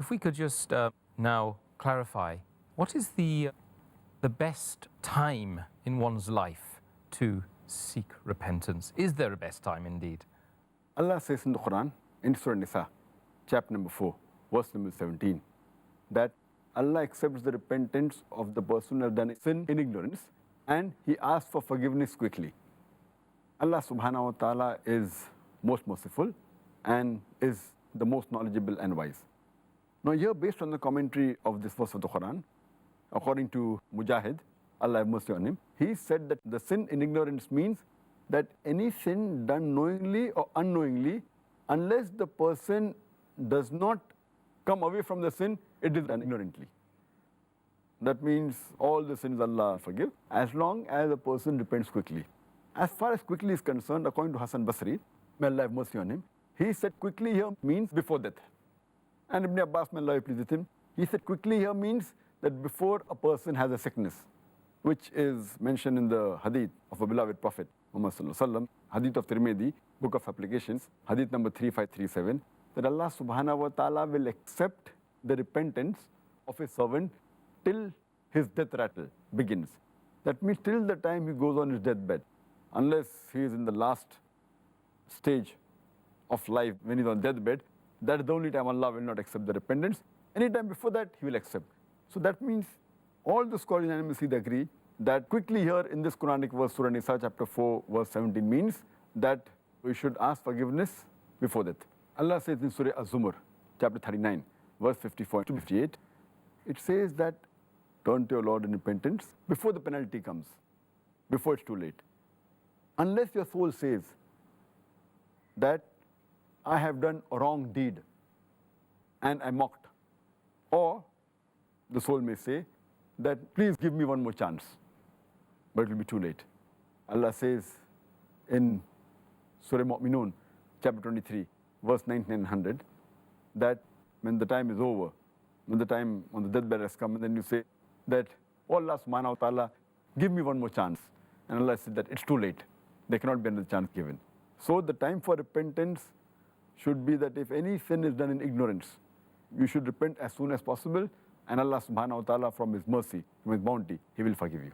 If we could just now clarify, what is the best time in one's life to seek repentance? Is there a best time indeed? Allah says in the Quran, in Surah Nisa, chapter number 4, verse number 17, that Allah accepts the repentance of the person who has done sin in ignorance, and he asks for forgiveness quickly. Allah subhanahu wa ta'ala is most merciful and is the most knowledgeable and wise. Now here, based on the commentary of this verse of the Quran, according to Mujahid, Allah have mercy on him, he said that the sin in ignorance means that any sin done knowingly or unknowingly, unless the person does not come away from the sin, it is done ignorantly. That means all the sins Allah forgive, as long as a person repents quickly. As far as quickly is concerned, according to Hassan Basri, may Allah have mercy on him, he said quickly here means before death. And Ibn Abbas, may Allah be pleased with him, he said quickly here means that before a person has a sickness, which is mentioned in the hadith of a beloved Prophet, Muhammad Sallallahu Alaihi Wasallam, hadith of Tirmidhi, book of applications, hadith number 3537, that Allah subhanahu wa ta'ala will accept the repentance of his servant till his death rattle begins. That means till the time he goes on his deathbed, unless he is in the last stage of life when he's on deathbed, that is the only time Allah will not accept the repentance. Anytime before that, he will accept. So that means all the scholars unanimously agree that quickly here in this Quranic verse, Surah Nisa chapter 4, verse 17 means that we should ask forgiveness before death. Allah says in Surah Az-Zumar, chapter 39, verse 54 to 58, it says that turn to your Lord in repentance before the penalty comes, before it's too late. Unless your soul says that I have done a wrong deed and I mocked, or the soul may say that please give me one more chance, but it will be too late. Allah says in Surah Mu'minun, chapter 23, verse 99 and 100, that when the time is over, when the deathbed has come, and then you say that, oh Allah subhanahu wa ta'ala, give me one more chance. And Allah said that it's too late. There cannot be another chance given. So the time for repentance should be that if any sin is done in ignorance, you should repent as soon as possible, and Allah subhanahu wa ta'ala, from his mercy, from his bounty, he will forgive you.